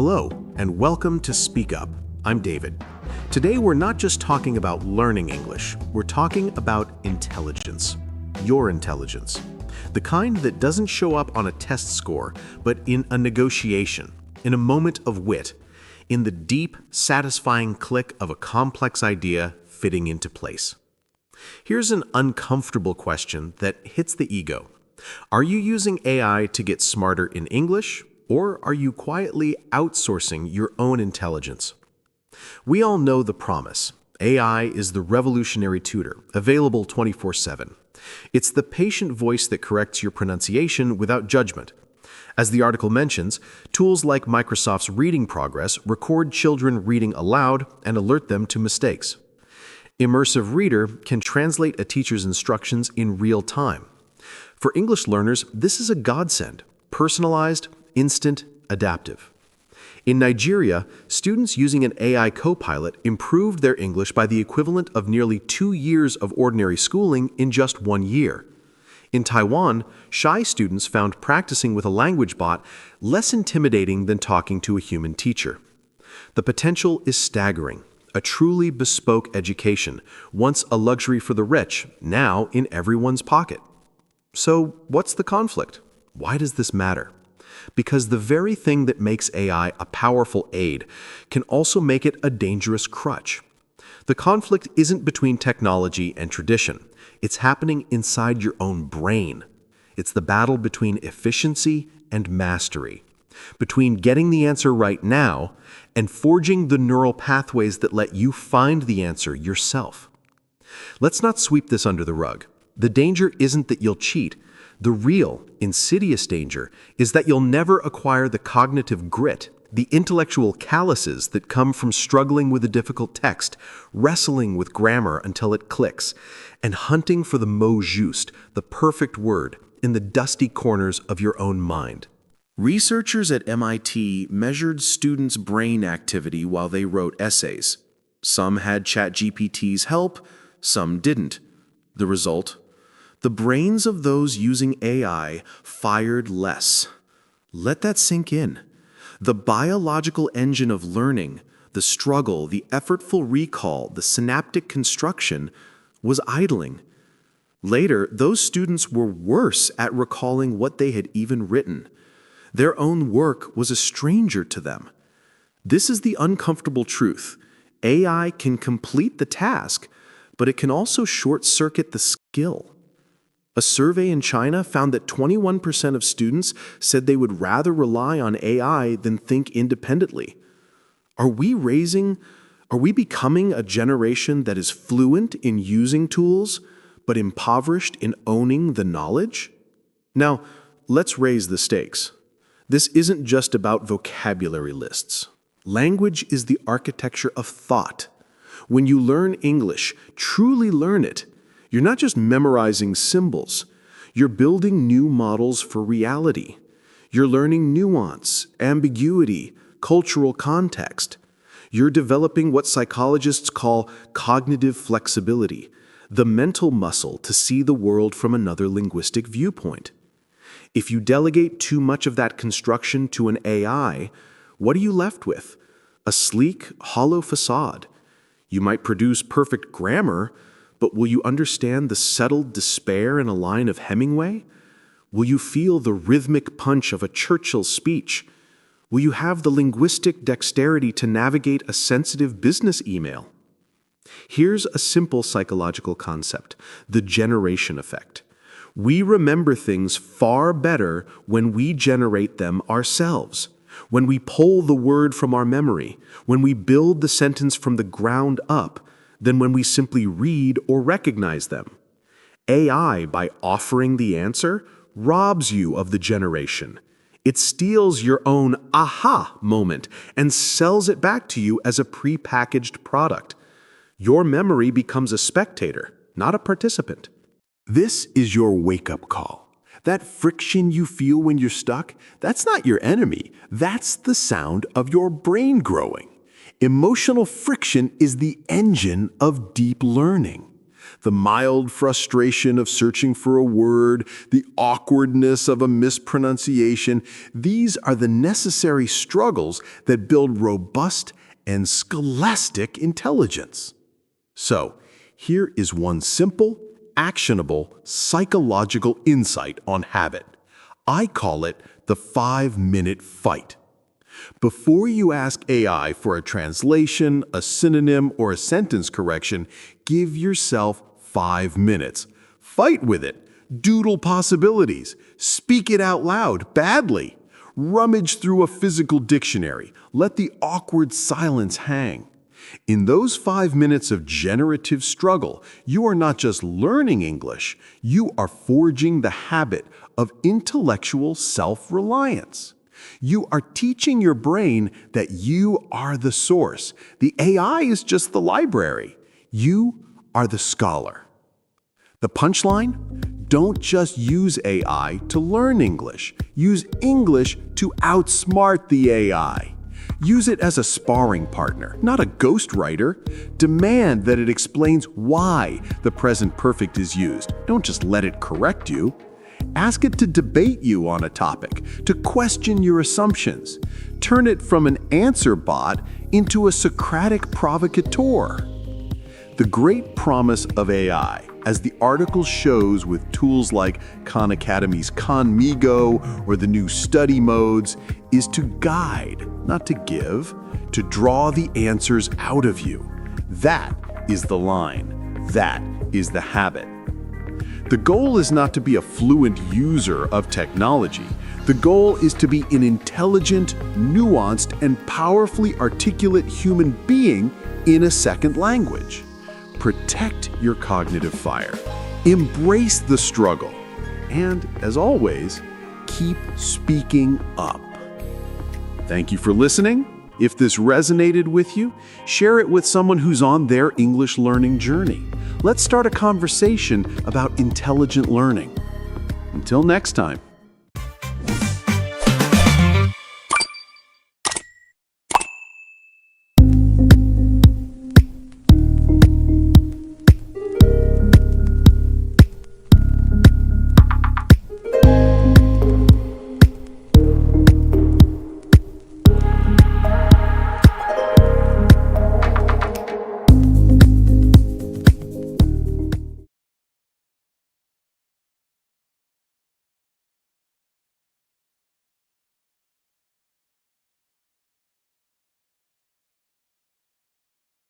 Hello, and welcome to Speak Up. I'm David. Today we're not just talking about learning English, we're talking about intelligence. Your intelligence. The kind that doesn't show up on a test score, but in a negotiation, in a moment of wit, in the deep, satisfying click of a complex idea fitting into place. Here's an uncomfortable question that hits the ego. Are you using AI to get smarter in English, or are you quietly outsourcing your own intelligence? We all know the promise. AI is the revolutionary tutor, available 24/7. It's the patient voice that corrects your pronunciation without judgment. As the article mentions, tools like Microsoft's Reading Progress record children reading aloud and alert them to mistakes. Immersive Reader can translate a teacher's instructions in real time. For English learners, this is a godsend, personalized, instant, adaptive. In Nigeria, students using an AI co-pilot improved their English by the equivalent of nearly 2 years of ordinary schooling in just 1 year. In Taiwan, shy students found practicing with a language bot less intimidating than talking to a human teacher. The potential is staggering. A truly bespoke education, once a luxury for the rich, now in everyone's pocket. So, what's the conflict? Why does this matter? Because the very thing that makes AI a powerful aid can also make it a dangerous crutch. The conflict isn't between technology and tradition. It's happening inside your own brain. It's the battle between efficiency and mastery, between getting the answer right now and forging the neural pathways that let you find the answer yourself. Let's not sweep this under the rug. The danger isn't that you'll cheat. The real, insidious danger is that you'll never acquire the cognitive grit, the intellectual calluses that come from struggling with a difficult text, wrestling with grammar until it clicks, and hunting for the mot juste, the perfect word, in the dusty corners of your own mind. Researchers at MIT measured students' brain activity while they wrote essays. Some had ChatGPT's help, some didn't. The result? The brains of those using AI fired less. Let that sink in. The biological engine of learning, the struggle, the effortful recall, the synaptic construction, was idling. Later, those students were worse at recalling what they had even written. Their own work was a stranger to them. This is the uncomfortable truth. AI can complete the task, but it can also short-circuit the skill. A survey in China found that 21% of students said they would rather rely on AI than think independently. Are we becoming a generation that is fluent in using tools, but impoverished in owning the knowledge? Now, let's raise the stakes. This isn't just about vocabulary lists. Language is the architecture of thought. When you learn English, truly learn it, you're not just memorizing symbols. You're building new models for reality. You're learning nuance, ambiguity, cultural context. You're developing what psychologists call cognitive flexibility, the mental muscle to see the world from another linguistic viewpoint. If you delegate too much of that construction to an AI, what are you left with? A sleek, hollow facade. You might produce perfect grammar, but will you understand the settled despair in a line of Hemingway? Will you feel the rhythmic punch of a Churchill speech? Will you have the linguistic dexterity to navigate a sensitive business email? Here's a simple psychological concept, the generation effect. We remember things far better when we generate them ourselves, when we pull the word from our memory, when we build the sentence from the ground up, than when we simply read or recognize them. AI, by offering the answer, robs you of the generation. It steals your own aha moment and sells it back to you as a pre-packaged product. Your memory becomes a spectator, not a participant. This is your wake-up call. That friction you feel when you're stuck, that's not your enemy. That's the sound of your brain growing. Emotional friction is the engine of deep learning. The mild frustration of searching for a word, the awkwardness of a mispronunciation, these are the necessary struggles that build robust and scholastic intelligence. So, here is one simple, actionable, psychological insight on habit. I call it the 5-minute fight. Before you ask AI for a translation, a synonym, or a sentence correction, give yourself 5 minutes. Fight with it. Doodle possibilities. Speak it out loud, badly. Rummage through a physical dictionary. Let the awkward silence hang. In those 5 minutes of generative struggle, you are not just learning English, you are forging the habit of intellectual self-reliance. You are teaching your brain that you are the source. The AI is just the library. You are the scholar. The punchline? Don't just use AI to learn English. Use English to outsmart the AI. Use it as a sparring partner, not a ghostwriter. Demand that it explains why the present perfect is used. Don't just let it correct you. Ask it to debate you on a topic, to question your assumptions. Turn it from an answer bot into a Socratic Provocateur. The great promise of AI, as the article shows with tools like Khan Academy's Khanmigo or the new study modes, is to guide, not to give, to draw the answers out of you. That is the line. That is the habit. The goal is not to be a fluent user of technology. The goal is to be an intelligent, nuanced, and powerfully articulate human being in a second language. Protect your cognitive fire. Embrace the struggle. And, as always, keep speaking up. Thank you for listening. If this resonated with you, share it with someone who's on their English learning journey. Let's start a conversation about intelligent learning. Until next time.